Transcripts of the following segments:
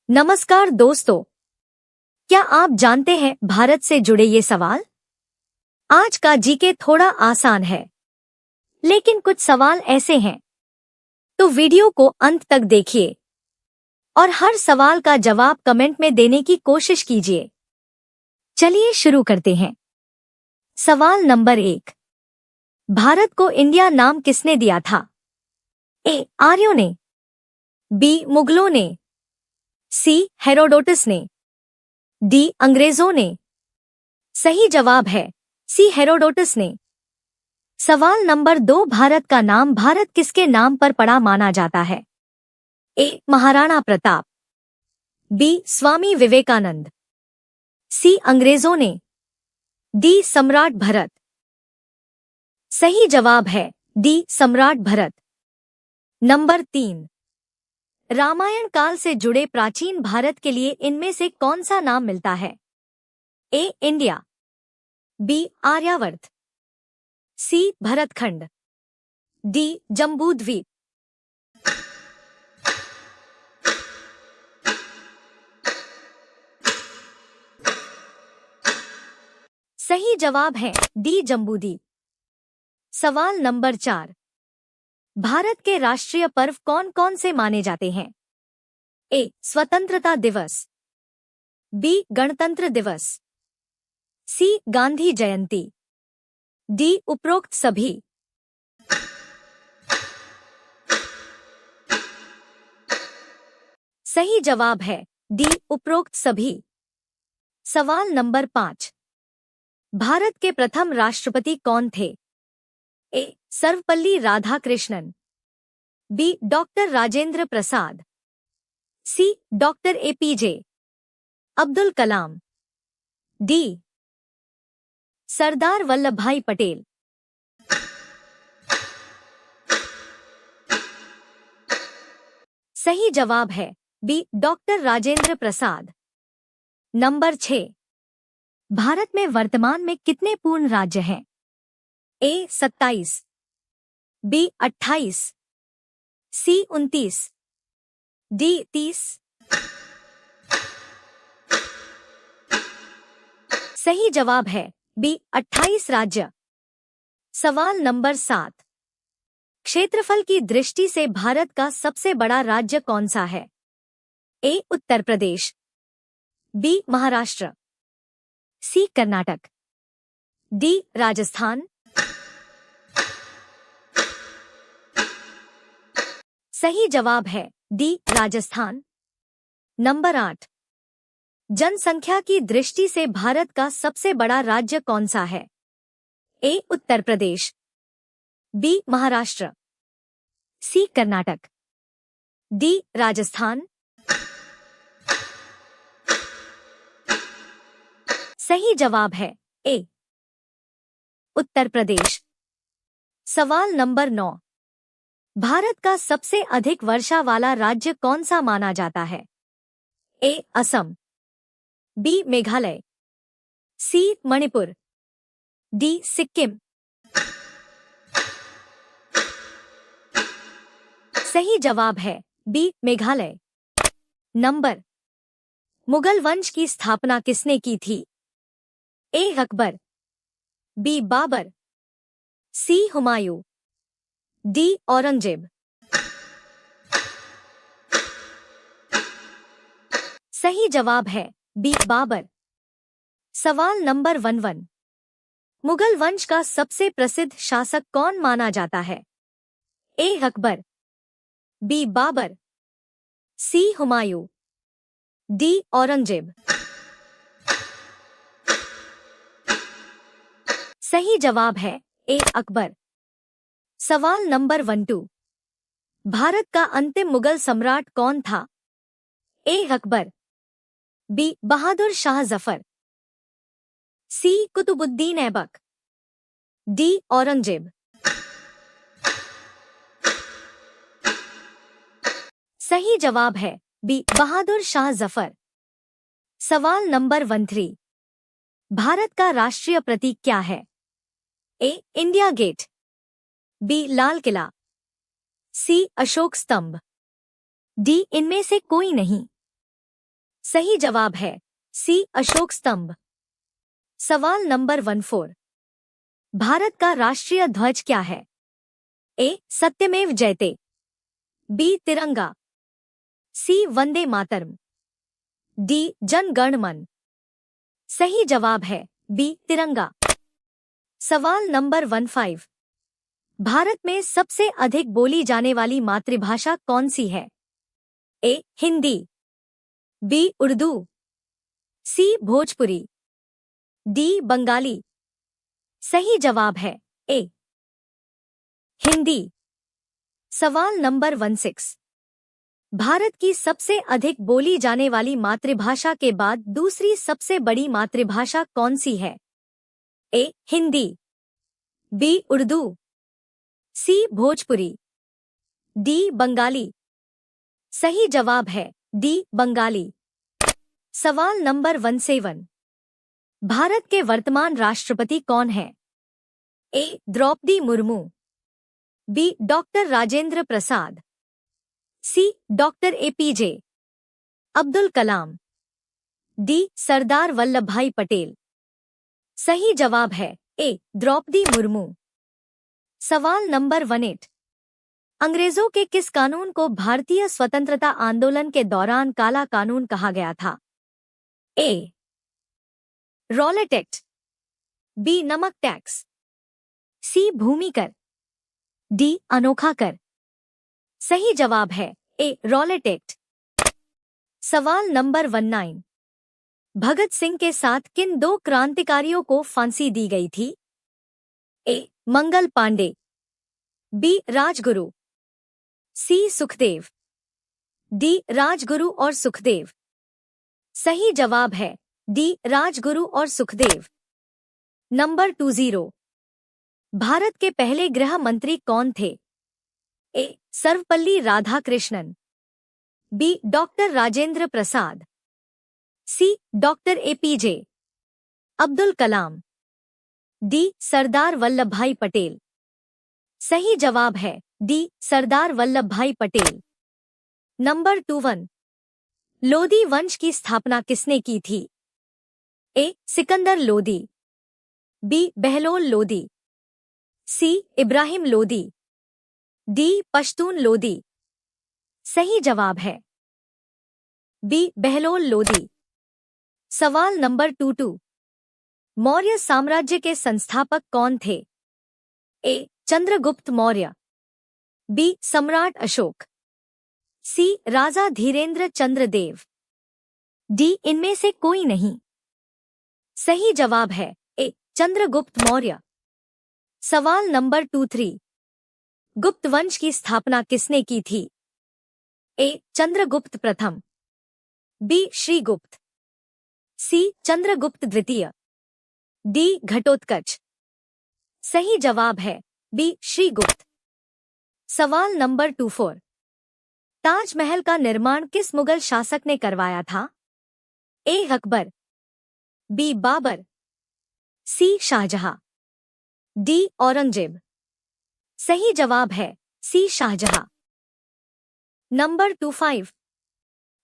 नमस्कार दोस्तों, क्या आप जानते हैं भारत से जुड़े ये सवाल? आज का जीके थोड़ा आसान है, लेकिन कुछ सवाल ऐसे हैं, तो वीडियो को अंत तक देखिए और हर सवाल का जवाब कमेंट में देने की कोशिश कीजिए। चलिए शुरू करते हैं। सवाल नंबर 1। भारत को इंडिया नाम किसने दिया था? ए. आर्यों ने, बी. मुगलों ने, सी. हेरोडोटस ने, डी. अंग्रेजों ने। सही जवाब है सी. हेरोडोटस ने। सवाल नंबर 2। भारत का नाम भारत किसके नाम पर पड़ा माना जाता है? ए. महाराणा प्रताप, बी. स्वामी विवेकानंद, सी. अंग्रेजों ने, डी. सम्राट भरत। सही जवाब है डी. सम्राट भरत। नंबर 3। रामायण काल से जुड़े प्राचीन भारत के लिए इनमें से कौन सा नाम मिलता है? A. India, B. Aryavarta, C. Bharatkhand, D. Jambudvipa. सही जवाब है डी. जम्बूद्वीप। सवाल नंबर 4। भारत के राष्ट्रीय पर्व कौन कौन से माने जाते हैं? ए. स्वतंत्रता दिवस, बी. गणतंत्र दिवस, सी. गांधी जयंती, डी. उपरोक्त सभी। सही जवाब है डी. उपरोक्त सभी। सवाल नंबर 5। भारत के प्रथम राष्ट्रपति कौन थे? ए. सर्वपल्ली राधाकृष्णन, बी. डॉक्टर राजेंद्र प्रसाद, सी. Doctor APJ Abdul Kalam, D. Sardar Vallabhbhai Patel. सही जवाब है B. Doctor Rajendra Prasad. Number 6। Bharat में वर्तमान में कितने पूर्ण राज्य हैं? ए. 27, बी. 28, सी. 29, डी. 30। सही जवाब है बी. 28 राज्य। सवाल नंबर 7। क्षेत्रफल की दृष्टि से भारत का सबसे बड़ा राज्य कौन सा है? ए. उत्तर प्रदेश, बी. महाराष्ट्र, सी. कर्नाटक, डी. राजस्थान। सही जवाब है डी. राजस्थान। नंबर 8। जनसंख्या की दृष्टि से भारत का सबसे बड़ा राज्य कौन सा है? ए. उत्तर प्रदेश, बी. महाराष्ट्र, सी. कर्नाटक, डी. राजस्थान। सही जवाब है ए. उत्तर प्रदेश। सवाल नंबर 9। भारत का सबसे अधिक वर्षा वाला राज्य कौन सा माना जाता है? ए. असम, बी. मेघालय, सी. मणिपुर, डी. सिक्किम। सही जवाब है बी. मेघालय। नंबर। मुगल वंश की स्थापना किसने की थी? ए. अकबर, बी. बाबर, सी. हुमायूं, डी. औरंगजेब। सही जवाब है बी. बाबर। सवाल नंबर 11। मुगल वंश का सबसे प्रसिद्ध शासक कौन माना जाता है? ए. अकबर, बी. बाबर, सी. हुमायूं, डी. औरंगजेब। सही जवाब है ए. अकबर। सवाल नंबर 12। भारत का अंतिम मुगल सम्राट कौन था? ए. अकबर, बी. बहादुर शाह जफर, सी. कुतुबुद्दीन ऐबक, डी. औरंगजेब। सही जवाब है बी. बहादुर शाह जफर। सवाल नंबर 13। भारत का राष्ट्रीय प्रतीक क्या है? A. India Gate, B. Lal Qila, C. Ashok Stambh, D. इनमें से कोई नहीं। सही जवाब है सी अशोक स्तंभ। सवाल नंबर 14। भारत का राष्ट्रीय ध्वज क्या है? ए सत्यमेव जयते, बी तिरंगा, सी वंदे मातरम, डी जन गण मन। सही जवाब है बी तिरंगा। सवाल नंबर 15। भारत में सबसे अधिक बोली जाने वाली मातृभाषा कौन सी है? ए हिंदी, बी उर्दू, सी भोजपुरी, डी बंगाली। सही जवाब है ए हिंदी। सवाल नंबर 16। भारत की सबसे अधिक बोली जाने वाली मातृभाषा के बाद दूसरी सबसे बड़ी मातृभाषा कौन सी है? ए हिंदी, बी उर्दू, सी भोजपुरी, डी बंगाली। सही जवाब है डी बंगाली। सवाल नंबर 17। भारत के वर्तमान राष्ट्रपति कौन है? ए द्रौपदी मुर्मू, बी डॉक्टर राजेंद्र प्रसाद, सी doctor APJ Abdul Kalam, D Sardar Vallabh भाई पटेल। सही जवाब है ए द्रौपदी मुर्मू। सवाल नंबर 18। अंग्रेजों के किस कानून को भारतीय स्वतंत्रता आंदोलन के दौरान काला कानून कहा गया था? ए रॉलेट एक्ट, बी नमक टैक्स, सी भूमि कर, डी अनोखा कर। सही जवाब है ए रॉलेट एक्ट। सवाल नंबर 19। भगत सिंह के साथ किन दो क्रांतिकारियों को फांसी दी गई थी? ए मंगल पांडे, बी राजगुरु, सी सुखदेव, डी राजगुरु और सुखदेव। सही जवाब है डी राजगुरु और सुखदेव। नंबर 20। भारत के पहले गृह मंत्री कौन थे? ए सर्वपल्ली राधाकृष्णन, बी डॉक्टर राजेंद्र प्रसाद, सी doctor APJ Abdul Kalam, D Sardar Vallabh भाई पटेल। सही जवाब है डी सरदार वल्लभ भाई पटेल। नंबर 21। लोदी वंश की स्थापना किसने की थी? ए सिकंदर लोदी, बी बहलोल लोदी, सी इब्राहिम लोदी, डी पश्तून लोदी। सही जवाब है बी बहलोल लोदी। सवाल नंबर 22। मौर्य साम्राज्य के संस्थापक कौन थे? ए चंद्रगुप्त मौर्य, बी सम्राट अशोक, सी राजा धीरेन्द्र चंद्रदेव, डी इनमें से कोई नहीं। सही जवाब है ए चंद्रगुप्त मौर्य। सवाल नंबर 23। गुप्त वंश की स्थापना किसने की थी? ए चंद्रगुप्त प्रथम, बी श्रीगुप्त, सी चंद्रगुप्त द्वितीय, डी घटोत्कच। सही जवाब है बी श्रीगुप्त। सवाल नंबर 24। ताजमहल का निर्माण किस मुगल शासक ने करवाया था? ए अकबर, बी बाबर, सी शाहजहां, डी औरंगजेब। सही जवाब है सी शाहजहां। नंबर 25।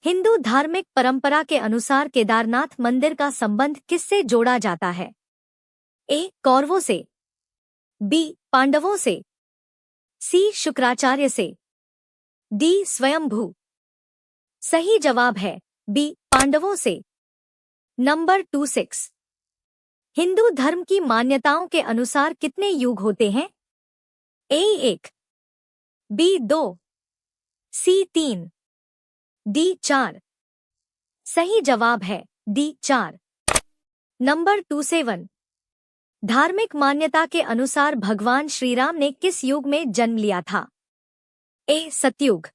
हिंदू धार्मिक परंपरा के अनुसार केदारनाथ मंदिर का संबंध किससे जोड़ा जाता है? ए कौरवों से, बी पांडवों से, सी शुक्राचार्य से, डी स्वयंभू। सही जवाब है बी पांडवों से। नंबर 26। हिंदू धर्म की मान्यताओं के अनुसार कितने युग होते हैं? ए 1, बी 2, सी 3, डी 4। सही जवाब है डी 4। नंबर 27। धार्मिक मान्यता के अनुसार भगवान श्रीराम ने किस युग में जन्म लिया था? ए सतयुग,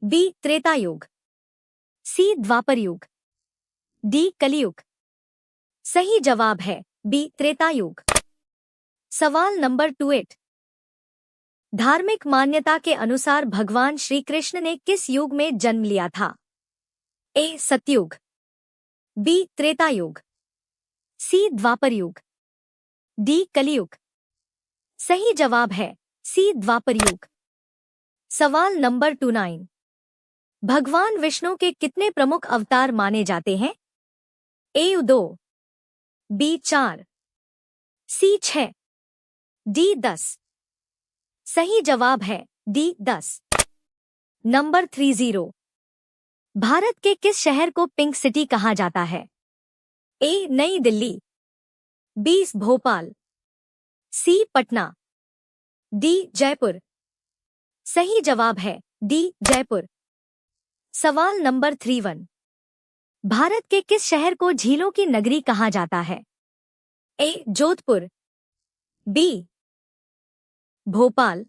बी त्रेता युग, सी द्वापर युग, डी कलियुग। सही जवाब है बी त्रेता युग। सवाल नंबर 28। धार्मिक मान्यता के अनुसार भगवान श्री कृष्ण ने किस युग में जन्म लिया था? ए सतयुग, बी त्रेता युग, सी द्वापर युग, डी कलियुग। सही जवाब है सी द्वापर युग। सवाल नंबर 29। भगवान विष्णु के कितने प्रमुख अवतार माने जाते हैं? ए 2, बी 4, सी 6, डी 10। सही जवाब है डी 10। नंबर 30। भारत के किस शहर को पिंक सिटी कहा जाता है? ए नई दिल्ली, बी भोपाल, सी पटना, डी जयपुर। सही जवाब है डी जयपुर। सवाल नंबर 31। भारत के किस शहर को झीलों की नगरी कहा जाता है? ए जोधपुर, बी भोपाल,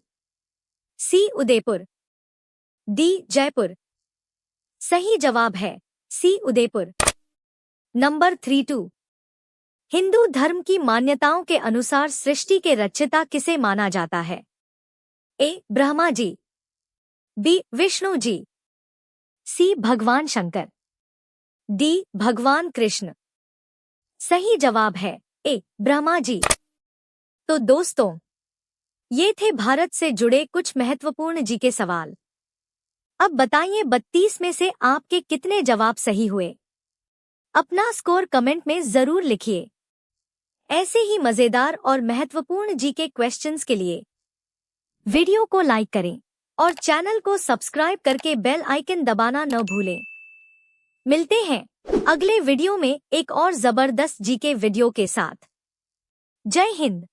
सी उदयपुर, डी जयपुर। सही जवाब है सी उदयपुर। नंबर 32। हिंदू धर्म की मान्यताओं के अनुसार सृष्टि के रचयिता किसे माना जाता है? ए ब्रह्मा जी, बी विष्णु जी, सी भगवान शंकर, डी भगवान कृष्ण। सही जवाब है ए ब्रह्मा जी। तो दोस्तों, ये थे भारत से जुड़े कुछ महत्वपूर्ण जीके सवाल। अब बताइए 32 में से आपके कितने जवाब सही हुए? अपना स्कोर कमेंट में जरूर लिखिए। ऐसे ही मजेदार और महत्वपूर्ण जीके क्वेश्चंस के लिए वीडियो को लाइक करें और चैनल को सब्सक्राइब करके बेल आइकन दबाना न भूलें। मिलते हैं अगले वीडियो में एक और जबरदस्त जीके वीडियो के साथ। जय हिंद।